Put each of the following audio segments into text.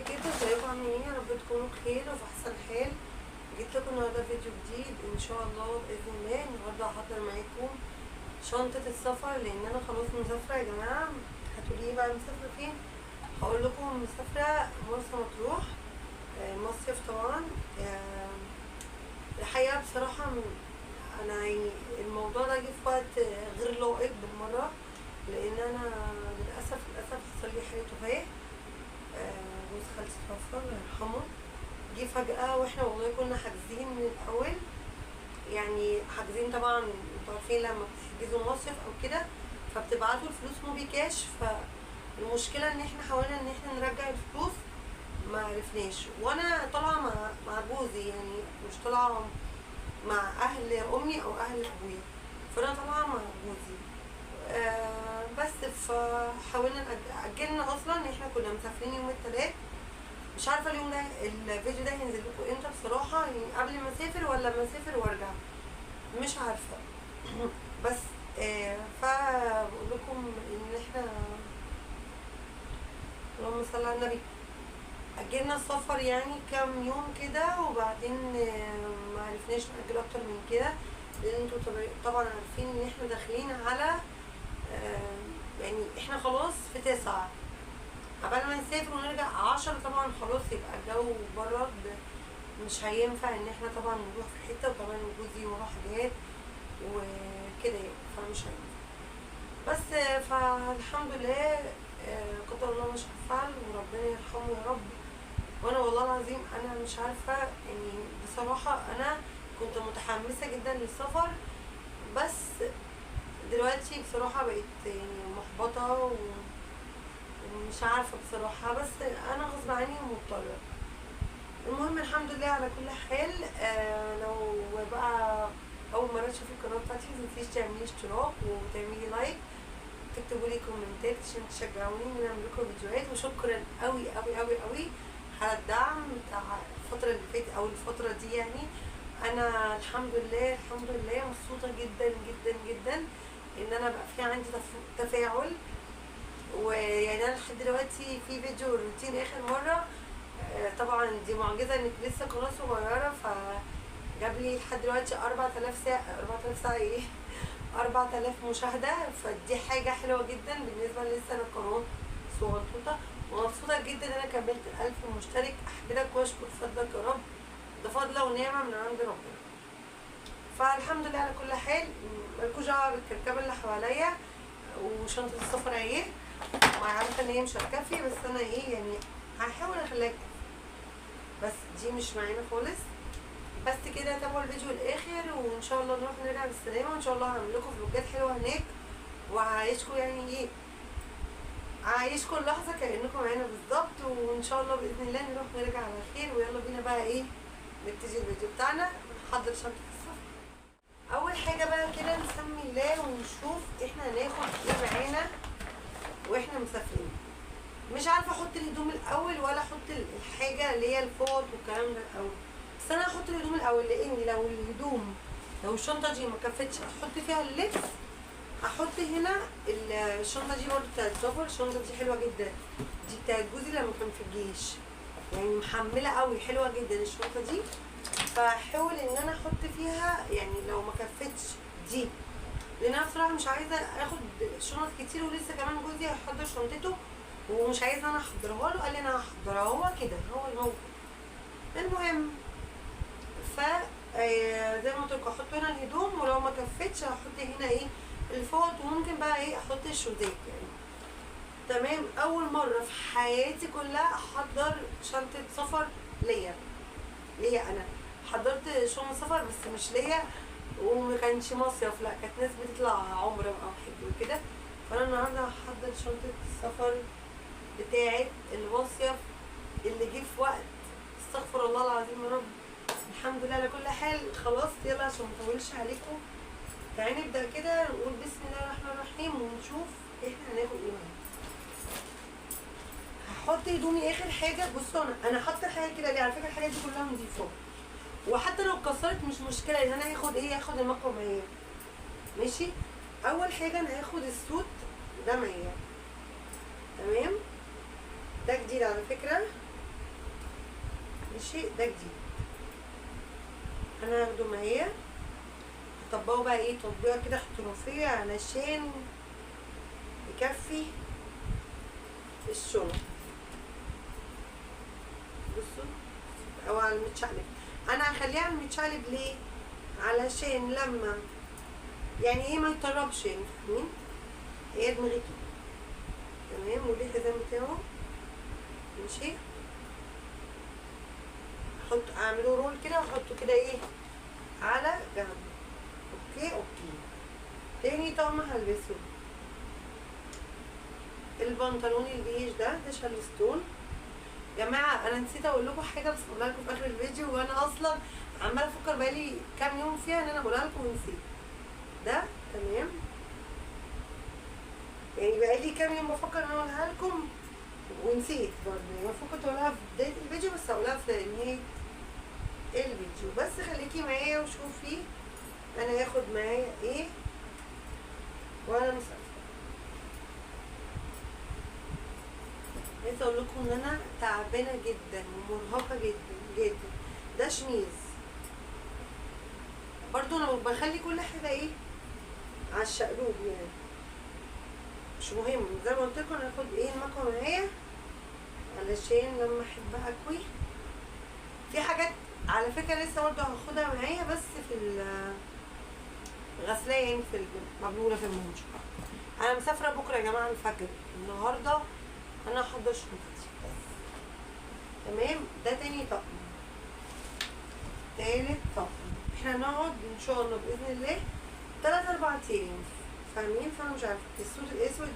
كده، ازيكم عاملين ايه؟ يا رب تكونوا بخير وفي احسن حال. جيت لكم النهارده فيديو جديد ان شاء الله باذن الله. النهارده هحضر معاكم شنطه السفر لان انا خلاص مسافره يا جماعه. هتقولي ايه بقى مسافره فين؟ هقول لكم مسافره مرسى مطروح. مصيف طبعا. الحقيقه بصراحه انا يعني الموضوع ده جه في وقت غير لائق بالمره، لان انا للاسف حصل لي حاله وفاه. جوز خالتي توفى الله يرحمه. جه فجأة واحنا والله كنا حاجزين من الأول، يعني حاجزين طبعا انتوا عارفين لما بتحجزوا مصيف أو كده فبتبعتوا الفلوس موبي كاش. فالمشكلة ان احنا حاولنا ان احنا نرجع الفلوس ما عرفناش، وانا طالعة مع جوزي، يعني مش طالعة مع أهل أمي أو أهل أبويا، فأنا طالعة مع جوزي. بس فحاولنا أجلنا أصلا ان احنا كنا مسافرين يوم التلات. مش عارفه اليوم ده الفيديو ده هينزل لكم امتى بصراحه، يعني قبل ما اسافر ولا ما اسافر وارجع مش عارفه. بس فبقول لكم ان احنا اللهم صل على النبي اجلنا السفر يعني كام يوم كده، وبعدين ما عرفناش ناجل اكتر من كده، لان انتوا طبعا عارفين ان احنا داخلين على يعني احنا خلاص في 9 قبل ما نسافر ونرجع 10 طبعا خلاص يبقى الجو برد، مش هينفع ان احنا طبعا نروح في حته، وطبعا جوزي وراه حاجات وكده فمش هينفع. بس فالحمد لله قدر الله ما شاء فعل وربنا يرحمه يا رب. وانا والله العظيم انا مش عارفه، يعني بصراحه انا كنت متحمسه جدا للسفر، بس دلوقتي بصراحه بقيت يعني محبطه ومش عارفه بصراحه، بس انا غصب عني ومضطره. المهم الحمد لله على كل حال. لو بقى اول مره تشوفي القناه بتاعتي متنسيش تعملي اشتراك وتعملي لايك، تكتبوا لي كومنتات عشان تشجعوني ان اعمل لكم فيديوهات. وشكرا قوي قوي قوي قوي على الدعم بتاع الفتره اللي فاتت او الفتره دي. يعني انا الحمد لله مبسوطه جدا جدا جدا ان انا بقى في عندي تفاعل. ويعني انا لحد دلوقتي في فيديو روتين اخر مره، طبعا دي معجزه انك لسه قناه صغيره، فجاب لي لحد دلوقتي 4000 ساعه 4000 ساعه ايه 4000 مشاهده، فدي حاجه حلوه جدا بالنسبه لسه انا قناه صغنطوطه. ومبسوطه جدا ان انا كملت 1000 مشترك. احمدك واشكر فضلك يا رب، ده فضله ونعمه من عند ربنا. فالحمد لله على كل حال. مالكوش دعوه بالكركبه اللي حواليا وشنطه السفر اهي، وعارفه ان هي مش هتكفي، بس انا ايه يعني هحاول اخليها تكفي، بس دي مش معانا خالص. بس كده تابعوا الفيديو الاخر، وان شاء الله نروح نرجع بالسلامه، وان شاء الله هعمل لكم فلوجات حلوه هناك، وهعيشكم يعني ايه هعيشكم اللحظه كانكم معانا بالظبط. وان شاء الله باذن الله نروح نرجع على خير. ويلا بينا بقى ايه نبتدي الفيديو بتاعنا نحضر شنطه السفر. اول حاجه بقى كده نسمي الله ونشوف احنا هناخد ايه معانا واحنا مسافرين. مش عارفه احط الهدوم الاول ولا احط الحاجه اللي هي الفوط والكلام ده الاول، بس انا هحط الهدوم الاول، لاني لو الشنطه دي ما كفتش احط فيها اللبس، هحط هنا الشنطه دي برضه بتاعت السفر. الشنطه دي حلوه جدا، دي بتاعت جوزي لما كان في الجيش، يعني محمله قوي حلوه جدا الشنطه دي. فهحاول ان انا احط فيها يعني لو ما كفتش دي، لان انا بصراحه مش عايزه اخد شنط كتير، ولسه كمان جوزي هيحضر شنطته ومش عايزه انا احضرها له، قال لي انا هحضرها هو كده هو الموجود. المهم ف زي ما قلت لكم احط هنا الهدوم، ولو ما كفتش هحط هنا ايه الفوط، وممكن بقى ايه احط الشوزات يعني. تمام. اول مره في حياتي كلها احضر شنطه سفر ليا انا. حضرت شنطه سفر بس مش ليا، وما كانش مصيف، لا كانت ناس بتطلع عمره او حاجه وكده. فانا النهارده هحضر شنطه السفر بتاعت المصيف اللي جه في وقت استغفر الله العظيم يا رب. الحمد لله على كل حال. خلاص يلا عشان ما اطولش عليكم، تعالي نبدا كده نقول بسم الله الرحمن الرحيم ونشوف احنا هناخد ايه معانا. هحط هدومي اخر حاجه. بصوا انا حاطه الحاجه كده ليه؟ على فكره الحاجات دي كلها نضيفه، وحتى لو اتكسرت مش مشكله، ان انا هاخد ايه هاخد المكوى معايا. ماشي. اول حاجه انا هاخد السوت ده معايا. تمام. ده جديد على فكره، ماشي. ده جديد، انا هاخده معايا هطبقه بقى ايه تطبيقه كده احترافيه علشان يكفي الشنط. بصوا، او على المتشقلب. انا هخليه على المتشقلب ليه؟ علشان لما يعني ايه ما يطربش، يعني فاهمين؟ هي دماغي كده تمام. وليه الحزام بتاعه ماشي. اعمله رول كده واحطه كده ايه على جنب. اوكي. تاني طقم هلبسه البنطلون البيج ده شارلستون. جماعه انا نسيت اقول لكم حاجه بس اقولها لكم في اخر الفيديو، وانا اصلا عماله افكر بقالي كام يوم فيها ان انا اقولها لكم ونسيت. ده تمام، يعني بقالي كام يوم بفكر ان انا اقولها لكم ونسيت برضه. يعني المفروض كنت اقولها في بدايه الفيديو بس هقولها في نهايه الفيديو. بس خليكي معايا وشوفي انا هاخد معايا ايه وانا مسافره. عايزه اقول لكم ان انا تعبانه جدا ومرهقه جدا. ده شميز برضو، انا بخلي كل حاجه ايه على الشقلوب يعني مش مهم. زي ما قلت لكم انا هاخد ايه المكوه معايا علشان لما احب اكوي. في حاجات على فكره لسه برضو هاخدها معايا بس في الغسلايه، يعني في المبلوله في المنشور. انا مسافره بكره يا جماعه الفجر. النهارده انا هحضر شنطتي بس تمام. ده تاني طقم. تالت طقم احنا هنقعد ان شاء الله باذن الله 3-4 ايام فاهمين. فانا مش عارفه السوت الاسود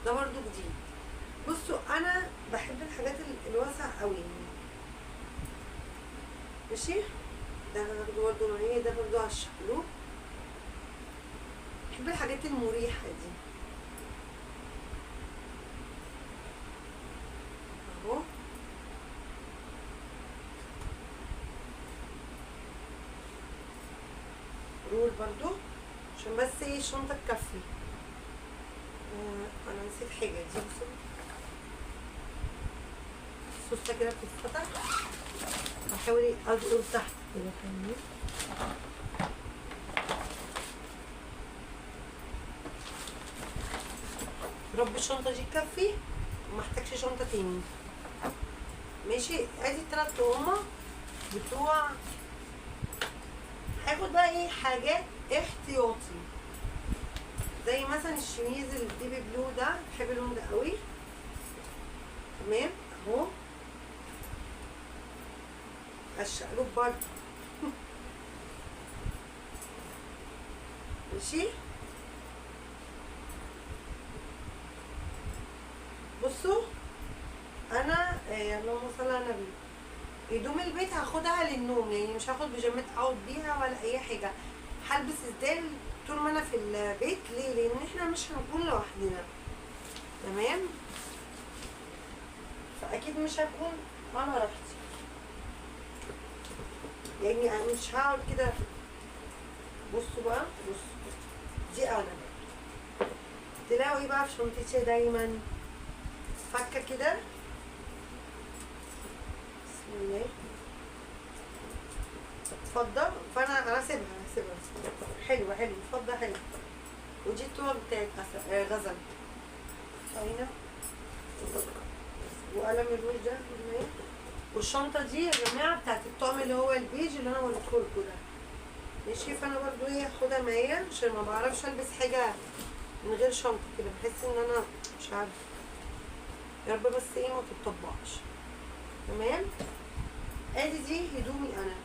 ده برضو جديد. بصوا انا بحب الحاجات الواسعه قوي يعني ماشي. ده هاخده برضو معايا، ده برضو على الشقلوب. بحب الحاجات المريحه دي اهو. رول برضو عشان بس ايه الشنطه تكفي. انا نسيت حاجه دي. بصوا السوسته كده بتتفتح، هحاول ازقر تحت كده فاهمين. رب الشنطه دي تكفي ومحتاجش شنطه تاني ماشي. ادي التلات طقمه بتوع. هاخد بقى ايه حاجات احتياطي زي مثلا الشميز البيبي بلو ده، بحب اللون ده قوي تمام اهو. الشقلوب برضه ماشي. بصوا انا اللهم صل على النبي، هدوم البيت هاخدها للنوم، يعني مش هاخد بيجامات اقعد بيها ولا اي حاجه. هلبس اسدال طول ما انا في البيت. ليه؟ لان احنا مش هنكون لوحدنا تمام، فاكيد مش هكون على راحتي. يعني انا مش هقعد كده. بصوا بقى، بصوا دي انا بقى تلاقوا ايه بقى في شنطتي دايما فكه كده. بسم الله. فضه، فانا هسيبها حلوه فضه حلوه. ودي التوه بتاعت غزل هنا، وقلم الروج ده. والشنطه دي يا جماعه بتاعت الطقم اللي هو البيج اللي انا وريتهولكوا ده ماشي. فانا برضو ايه هاخدها معايا عشان ما بعرفش البس حاجه من غير شنطه كده. بحس ان انا مش عارفه، يا رب بس ايه ما تتطبقش تمام. ادي دي هدومي انا،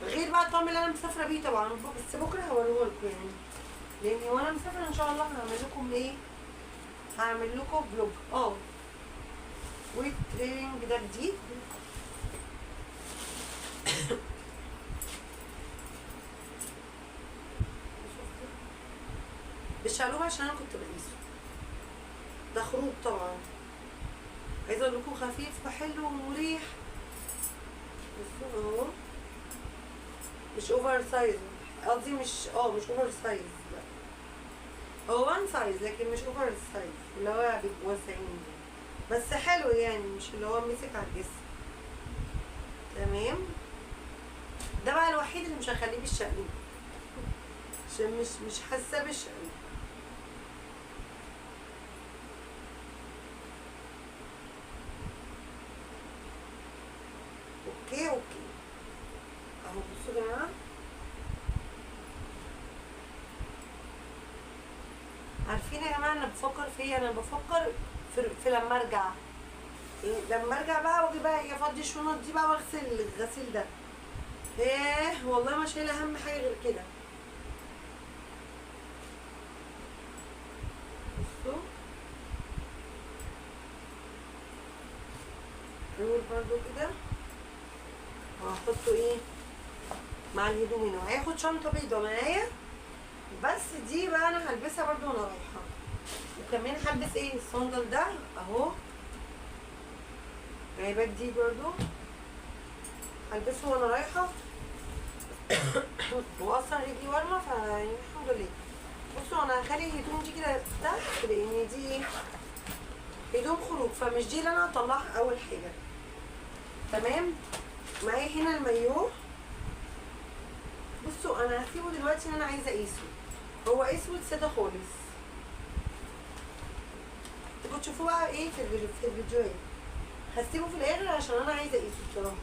غير بقى الطقم اللي انا مسافره بيه طبعا. بس بكره هوريهولكوا يعني، لاني وانا مسافره ان شاء الله هعمل لكم ايه، هعمل لكم فلوج. والتريننج ده جديد بالشقلوب عشان انا كنت بقيسه. ده خروج طبعا، عايزه اقول لكم خفيف وحلو ومريح. بصوا اهو، مش اوفر سايز، قصدي مش اوفر سايز، لا هو وان سايز لكن مش اوفر سايز اللي هو بيبقوا واسعين. بس حلو يعني، مش اللي هو مسك على الجسم تمام. ده بقى الوحيد اللي مش هخليه بالشقلب عشان مش حاسه بالشقلب. اوكي اوكي اهو بصوا يا جماعه. عارفين يا جماعه انا بفكر في ايه؟ انا بفكر في لما ارجع، لما ارجع بقى واجي بقى افضي الشنط دي بقى واغسل الغسيل ده. ايه والله ما شايله اهم حاجه غير كده. بصوا نقول برضو كده وهحطه ايه مع الهدوم هنا. هاخد شنطه بيضه معايا بس دي بقى انا هلبسها برضو وانا رايحه. وكمان هلبس ايه الصندل ده اهو، جايباك دي برضو هلبسه وانا رايحه. واصلا رجلي ورمه فيعني الحمد لله. بصوا انا هخلي الهدوم دي كده تحت لان دي هدوم خروج فمش دي اللي انا هطلعها اول حاجه. تمام. معايا هنا المايوه. بصوا انا هسيبه دلوقتي ان انا عايزه اقيسه. هو اسود ساده خالص. تبقوا تشوفوه بقى ايه في الفيديوهات. هسيبه في الاخر عشان انا عايزه اقيسه بصراحه.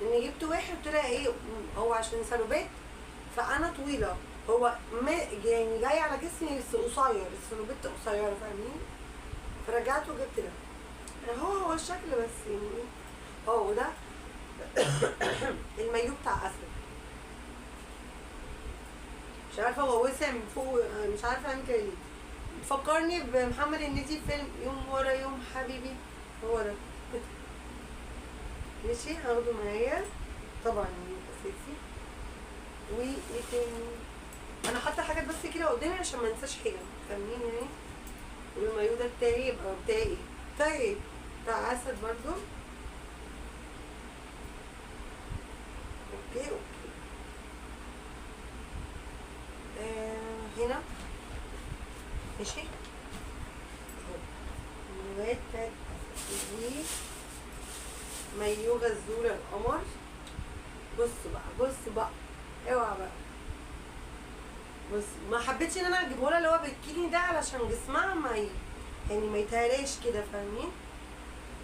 لان جبت واحد طلع ايه هو عشان سلوبات فانا طويله، هو يعني جاي على جسمي بس قصير، السلوبات قصيره فاهمين؟ فرجعته وجبت ده. هو الشكل بس يعني اه ده المايو بتاع اسد. مش عارفه هو وسع من فوق مش عارفه اعمل كده ليه. فكرني بمحمد النجي في فيلم يوم ورا يوم حبيبي. هو ده. ماشي هاخده معايا طبعا اساسي. وايه تاني؟ انا حاطه حاجات بس كده قدامي عشان ما انساش حاجه فاهمين يعني. والمايو ده بتاعي يبقى بتاعي بتاع اسد برضو. اوكي اوكي. هنا ماشي اهو المايوهات بتاعت اسد. مايو غزوله القمر. بصوا بقى اوعى بقى. بص ما حبيتش ان انا اجيبه لها اللي هو بالكيني ده علشان جسمها ما يعني ما يتهراش كده فاهمين.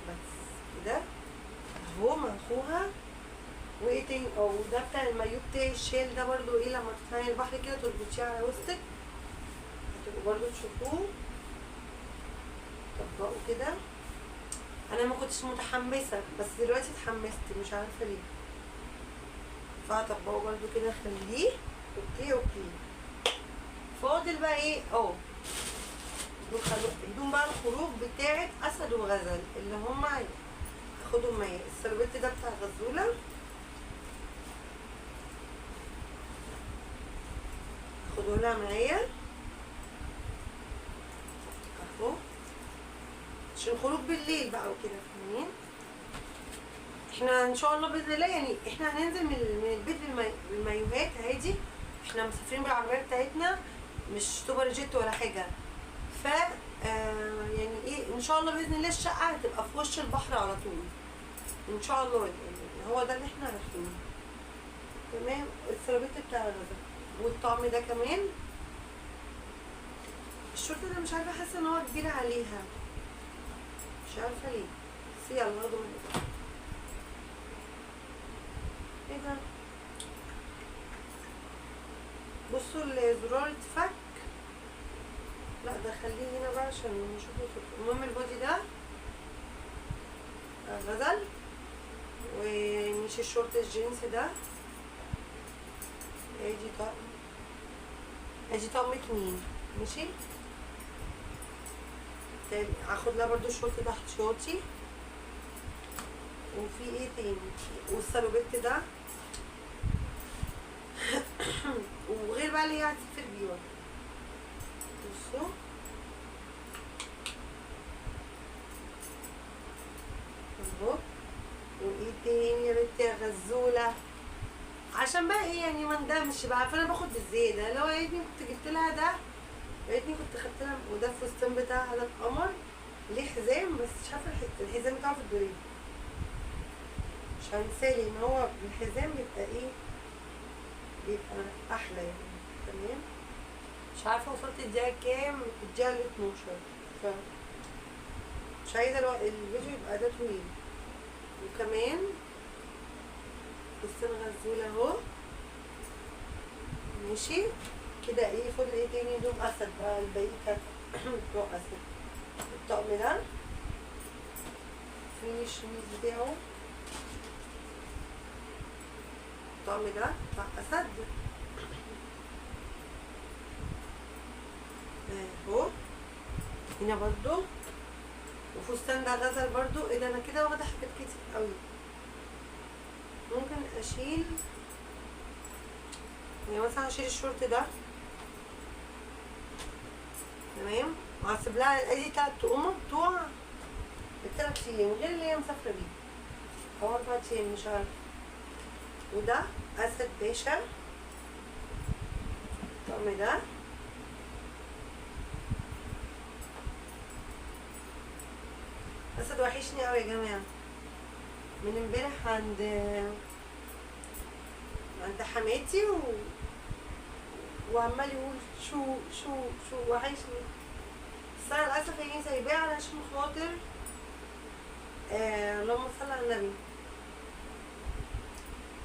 بس كده اهو منخوها. وايه تاني ده بتاع المايو بتاعي الشال ده برضو ايه لما تطلعي البحر كده تربطيه على وسطك هتبقوا برضو تشوفوه. طبقوا كده. انا ما كنتش متحمسه بس دلوقتي اتحمست مش عارفه ليه. فهطبقه برضو كده خليه اوكي اوكي. فاضل بقى ايه هدوم بقى الخروج بتاعت اسد وغزل اللي هم هاخدهم معايا. السلوبيت ده بتاع غزوله هاخده لها معايا اهو عشان خروج بالليل بقى وكده فاهمين. احنا ان شاء الله باذن الله يعني احنا هننزل من البيت بالمايوهات عادي. احنا مسافرين بالعربيه بتاعتنا مش سوبر جيت ولا حاجه. ف يعني ايه ان شاء الله باذن الله الشقه هتبقى في وش البحر على طول ان شاء الله. يعني هو ده اللي احنا رايحينه. تمام. السرابيت بتاع الغدا والطعم ده كمان. الشورت ده مش عارفه حاسه ان هو كبير عليها مش عارفه ليه بس يلا هاخده من ايه ده. بصوا الزرار اتفك. لا ده خليه هنا بقى عشان نشوفه صوته. المهم البودي ده غزل ومش الشورت الجينز ده. ادي طقم اتنين ماشي. هاخد لها برضو شورت تحت شورتي. وفي ايه تاني والسلوبيت ده وغير بقى اللي هي هتسافر بيه. بصوا اهو. وايه تاني يا بنتي يا غزوله عشان بقى ايه يعني ما ندمش بقى. فانا باخد بالزياده لو يا ريتني كنت جبت لها ده يا ريتني كنت خدت لها. وده الفستان بتاعها ده القمر ليه حزام بس مش عارفه الحزام بتاعه في الدولاب عشان سالي ان هو بالحزام بيبقى ايه، بيبقى احلى يعني. تمام. مش عارفه وصلت الدقيقه كام، الدقيقه ال 12. ف مش عايزه الفيديو يبقى ده طويل. وكمان فستان غزول اهو. ماشي كده. ايه فاضل ايه تاني؟ دوم اسد بقى، الباقي كانت دوم اسد. الطقم ده فين الشميز بتاعه؟ الطقم ده بتاع اسد اهو. هنا برضو. وفستان ده غزل برضو. ايه ده، انا كده واخده حاجات كتير قوي. ممكن اشيل يعني، مثلا اشيل الشورت ده. تمام. وهسيب لها ادي 3 طقم بتوع ال3 ايام، غير اللي هي مسافره بيه او 4 ايام مش عارفه. وده اسد باشا الطقم ده. اسد وحشني قوي يا جماعه. من امبارح عند حماتي وعمال يقول شو وحشني. بس انا للاسف يعني سايباه علشان خاطر اللهم صل على النبي.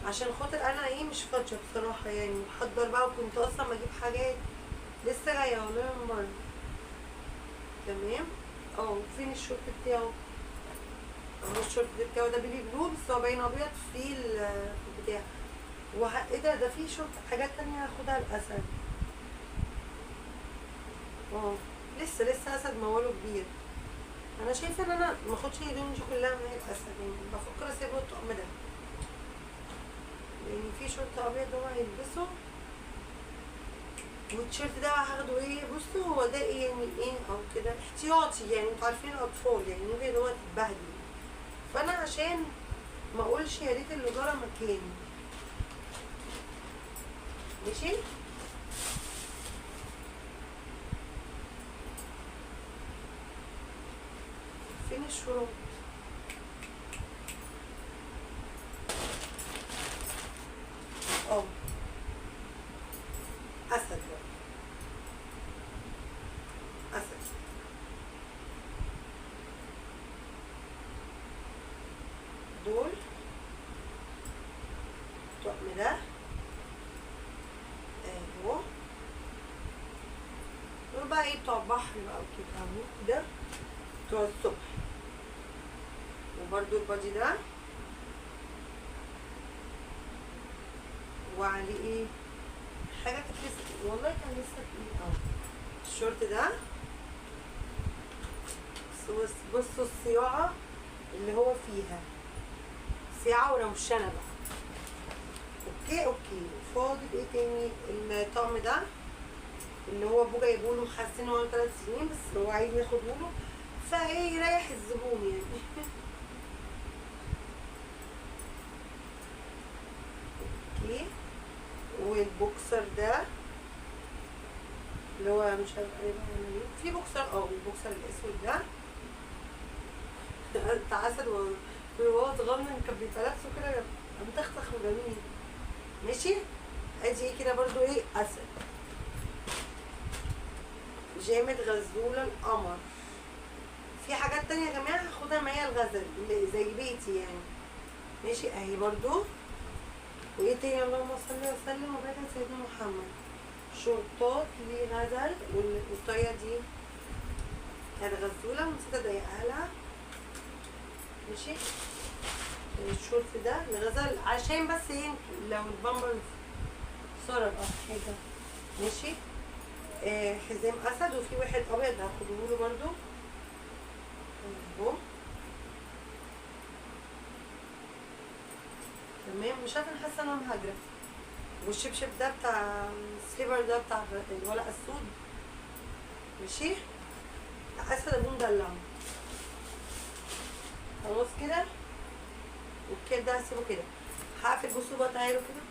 عشان خاطر انا ايه مش فاضيه بصراحه يعني، بحضر بقى، وكنت اصلا بجيب حاجات لسه جايه والله من بره. تمام. فين الشورت بتاعه؟ الشورت بتاعه ده بيبي بلو، بس هو باين ابيض في البتاع. ايه ده في شورت حاجات تانية هاخدها الاسد. لسه اسد موله كبير. انا شايفه ان انا ماخدش الهدوم دي كلها معايا الاسد يعني، بفكر اسيبه الطقم ده يعني. في شورت ابيض هو هيلبسه، والتيشيرت ده هاخده ايه، بصوا هو ده ايه يعني، ايه او كده احتياطي يعني. انتوا عارفين الاطفال يعني ممكن ان هو تتبهدل. فانا عشان ما اقولش يا ريت اللي جرى مكاني. ماشي. فين الشروط؟ اسد بقى. اسد دول الطقم ده اهو. دول بقى ايه بتوع البحر بقى وكده اهو. ده بتوع الصبح. وبرده البادي ده وعليه ايه حاجه كانت لسه والله كان لسه تقيل اهو. الشورت ده بصوا الصياعه اللي هو فيها، صياعه وروشنه بقى. اوكي. فاضل ايه تاني؟ الطقم ده اللي هو ابوه جايبه له محسنه هو 3 سنين، بس هو عايز ياخده له فايه يريح الزبون يعني. اوكي. والبوكسر ده اللي هو مش عارف ايه بقى في بوكسر البوكسر الاسود ده بتاع اسد وهو صغنن كان بيبقى لابسه كده متختخ وجميل. ماشي. ادي ايه كده برضو ايه اسد. بيجامة غزولة القمر. في حاجات تانية يا جماعة هاخدها معايا الغزل اللي زي بيتي يعني. ماشي اهي برضو. وايه تاني؟ اللهم صل وسلم وبارك على سيدنا محمد. شورتات لغزل، والطايه دي كانت غزوله ونسيت اضيقها لها. ماشي. الشورت ده لغزل عشان بس ايه لو البامبر صار او حاجه. ماشي. حزام اسد، وفي واحد ابيض هاخده له برده اهو. تمام. مش عارفه، انا حاسه ان انا مهاجره. والشبشب ده بتاع السليبر ده بتاع الورق السود. ماشي. اسد ابو مدلع. خلاص كده. والكيل ده هسيبه كده. هقفل. بصوا بقى تعالوا كده.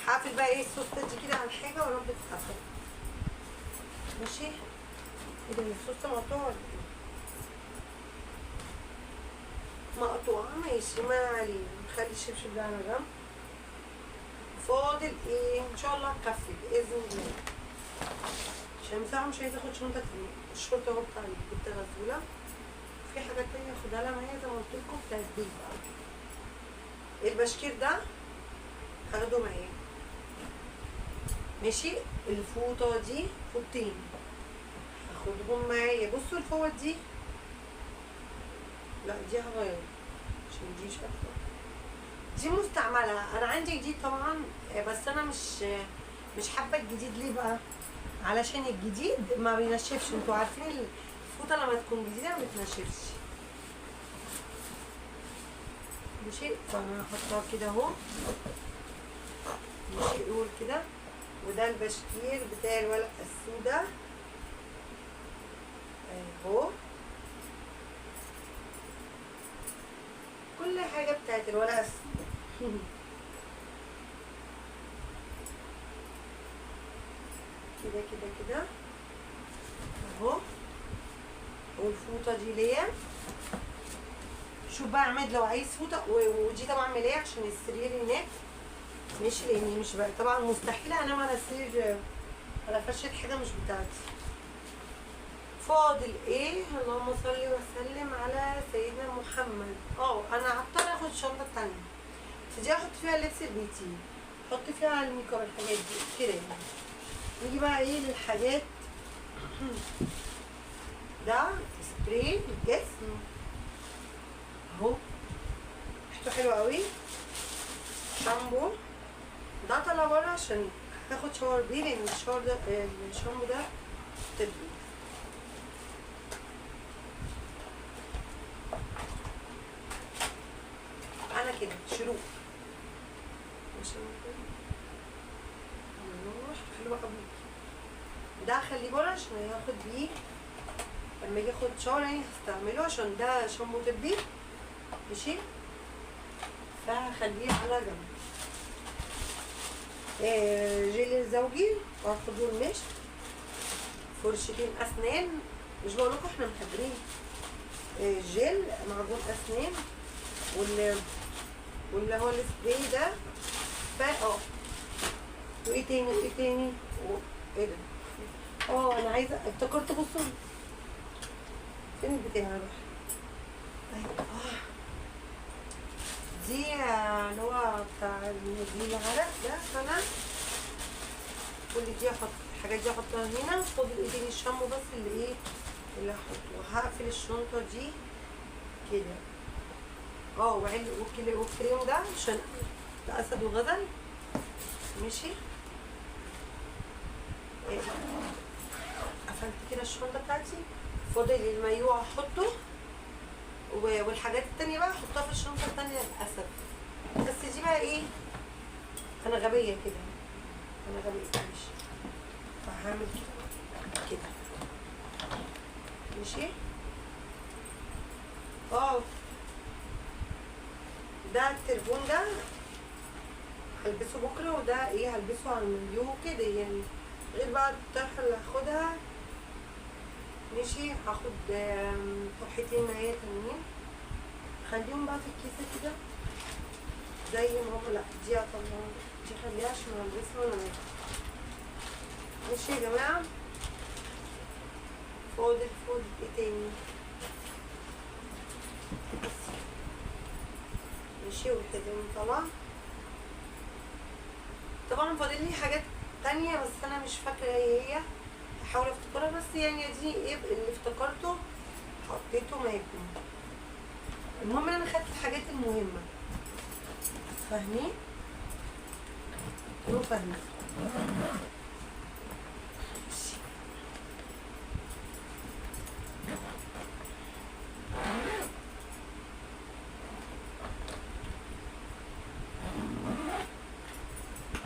هقفل بقى ايه السوسته دي كده على حاجه ورب تتقفل. ماشي. ايه ده السوسته مقطوعه ولا ايه؟ مقطوعة ماشي، ما علينا، نخلي الشبشب ده على جنب. فاضل ايه؟ ان شاء الله هتكفي باذن الله، عشان بصراحة مش عايزة اخد شنطة تانية. الشورت اهو بتاع البت غزولة، في حاجات تانية اخدها لها معايا زي ما قلت لكم بتاع البيت بقى. البشكير ده هاخده معايا ماشي. الفوطة دي فوطتين هاخدهم معايا. بصوا الفوط دي، لا دي هغير عشان دي مش عارفة، دي مستعملة. انا عندي جديد طبعا، بس انا مش حابة الجديد. ليه بقى؟ علشان الجديد ما بينشفش. انتوا عارفين الفوطة لما تكون جديدة ما بتنشفش ماشي. فانا هحطها كده اهو ماشي. قول كده. وده البشكير بتاع الورقة السوداء اهو. كل حاجة بتاعت الورقة السوداء كده كده كده اهو. والفوطة دي ليا. شوف بقى عماد لو عايز فوطة، ودي طبعا ملاية عشان السرير هناك ماشي، لاني مش بقى طبعا مستحيل انام على سرير على فرشة حاجة مش بتاعتي. فاضل ايه؟ اللهم صل وسلم على سيدنا محمد. انا هضطر اخد شنطة تانية، بس دي هحط فيها اللبس البيتي، احط فيها الميك اب الحاجات دي كده يعني. نيجي بقى ايه للحاجات. ده سبراي الجسم اهو، ريحته حلوة قوي. شامبو ده طلع بره عشان هاخد شاور بيه، لان الشامبو ده طبي. انا كده شروق حلوة قوي. ده خليه بره عشان هاخد بيه لما اجي اخد شاور، يعني هستعمله عشان ده شامبو طبي ماشي. فهخليه على جنب. جيل الزوجي هاخده المشط. فرشتين اسنان، مش بقول لكم احنا محضرين جيل معجون اسنان واللي هو السبراي ده. وايه تاني ايه ده؟ انا عايزه افتكرت. بصوا فين البتاع ده؟ دي اللي هو بتاع المزيل العرق ده. فانا كل دي الحاجات دي احطها هنا. فاضل ايه تاني؟ الشامبو بس اللي هحطه. هقفل الشنطه دي كده والكريم ده عشان ده اسد وغزل ماشي. قفلت كده الشنطه بتاعتي. فاضل المايو هحطه، والحاجات التانية بقى احطها في الشنطه التانية للاسف. بس دي بقى ايه، انا غبيه كده، ماشي. فهعمل كده ماشي. ده التربون ده هلبسه بكره، وده ايه هلبسه على المايو كده يعني، غير بقى الطرحه اللي هاخدها ماشي. هاخد طرحتين معايا تانيين، خليهم بقى في الكيسه كده زي ما هو. لا دي هطلعها، دي خليها عشان هلبسها وانا ماشي ماشي يا جماعه. فاضل ايه تاني؟ ماشي. والحزام طبعا فاضل لي حاجات تانية بس انا مش فاكره هي هحاول افتكرها. بس يعني دي ايه اللي افتكرته حطيته معاكم. المهم انا خدت الحاجات المهمه، فاهمين؟ كانوا فاهمين.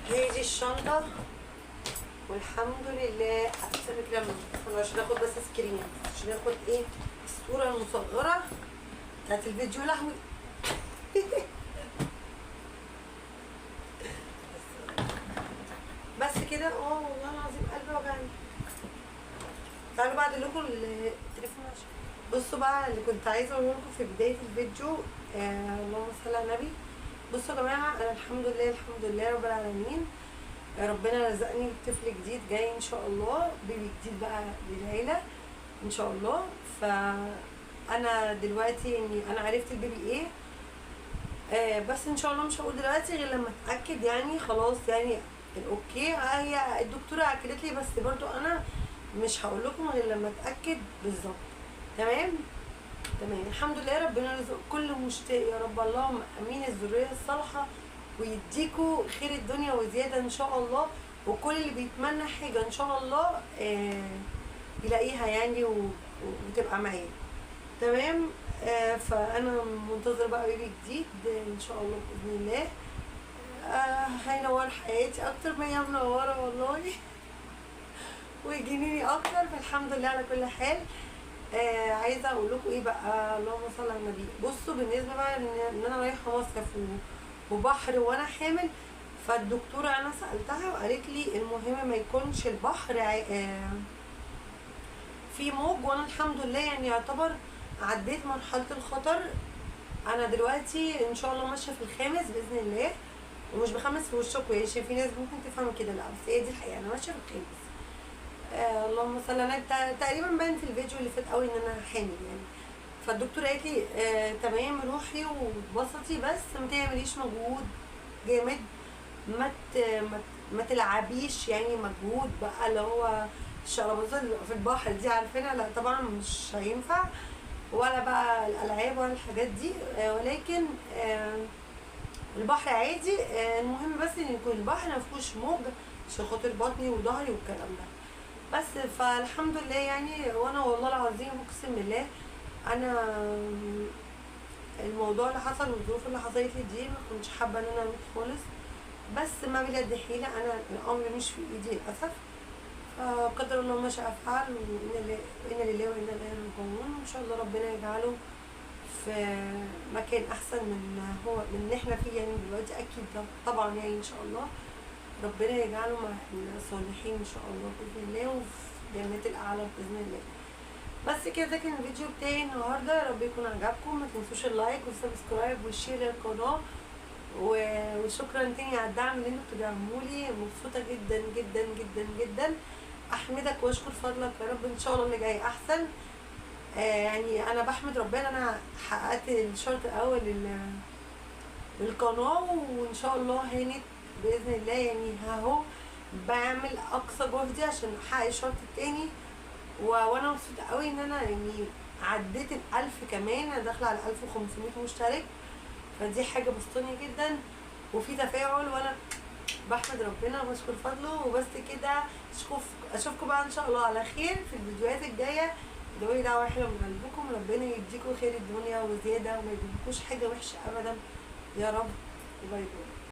هي دي الشنطة والحمد لله. هسيبك لما انا عشان اخد بس سكرين، عشان اخد ايه الصورة المصغرة بتاعت الفيديو. لهوي بس كده. والله العظيم قلبي وجعني. تعالوا بعد لكم التليفون عشان بصوا بقى اللي كنت عايزه اقوله لكم في بدايه الفيديو. اللهم صل على النبي. بصوا يا جماعه، انا الحمد لله الحمد لله رب العالمين. ربنا رزقني بطفل جديد جاي ان شاء الله، بيبي جديد بقى للعيله ان شاء الله. فانا دلوقتي يعني انا عرفت البيبي ايه. بس ان شاء الله مش هقول دلوقتي غير لما اتاكد، يعني خلاص يعني الاوكي. هي الدكتوره اكدت لي، بس برضو انا مش هقول لكم غير لما اتاكد بالظبط. تمام تمام. الحمد لله ربنا يرزق كل مشتاق يا رب، اللهم امين الذريه الصالحه، ويديكوا خير الدنيا وزياده ان شاء الله. وكل اللي بيتمنى حاجه ان شاء الله يلاقيها يعني وتبقى معايا. تمام. فانا منتظر بقى بيبي جديد ان شاء الله باذن الله. هينور حياتي اكتر ما هي منوره والله ويجنيني اكتر. فالحمد لله على كل حال. عايزه اقول لكم ايه بقى، اللهم صل على النبي. بصوا بالنسبه بقى ان انا رايحه مصيف وبحر وانا حامل، فالدكتوره انا سالتها وقالت لي المهم ما يكونش البحر في موج، وانا الحمد لله يعني يعتبر عديت مرحله الخطر. انا دلوقتي ان شاء الله ماشيه في الخامس باذن الله، ومش بخمس في وشكوا يعني، في ناس ممكن تفهم كده، لا بس هي دي الحقيقه، انا ماشيه في الخامس. اللهم صل على النبي. تقريبا باين في الفيديو اللي فات قوي ان انا حامل يعني. فالدكتوره قالت لي تمام روحي واتبسطي، بس ما تعمليش مجهود جامد، ما تلعبيش يعني مجهود بقى اللي هو الشربات اللي في البحر دي عارفينها، لا طبعا مش هينفع، ولا بقى الالعاب ولا الحاجات دي. ولكن البحر عادي. المهم بس ان يكون البحر ما فيهوش موج عشان خاطر بطني وظهري والكلام ده بس. فالحمد لله يعني. وانا والله العظيم اقسم بالله انا الموضوع اللي حصل والظروف اللي حصلت لي دي ما كنتش حابه ان انا اموت خالص، بس ما بجد حيله، انا الامر مش في ايدي للاسف. فقدر الله ما شاء فعل، وانا لله وانا اليه راجعون. وان شاء الله ربنا يجعله في مكان احسن من اللي احنا فيه يعني دلوقتي، اكيد طبعا يعني ان شاء الله ربنا يجعله مع الصالحين ان شاء الله باذن الله، وفي جنات الاعلى باذن الله. بس كده ده كان الفيديو بتاعي النهارده، يا رب يكون عجبكم. ما تنسوش اللايك والسبسكرايب والشير للقناه، وشكرا تاني على الدعم اللي انتوا بتدعمولي. مبسوطه جدا جدا جدا جدا. احمدك واشكر فضلك يا رب، ان شاء الله اللي جاي احسن. يعني انا بحمد ربنا انا حققت الشرط الاول للقناه، وان شاء الله هانت باذن الله يعني. اهو بعمل اقصى جهدي عشان احقق الشرط التاني، وانا مبسوطه قوي ان انا يعني عديت ال1000 كمان، انا داخله على 1500 مشترك، فدي حاجه بسطاني جدا وفي تفاعل، وانا بحمد ربنا وبشكر فضله. وبس كده اشوفكم بقى ان شاء الله على خير في الفيديوهات الجايه. ادعوا لي دعوه حلوه من قلبكم، ربنا يديكم خير الدنيا وزياده، وما يجيبلكوش حاجه وحشه ابدا يا رب. باي باي.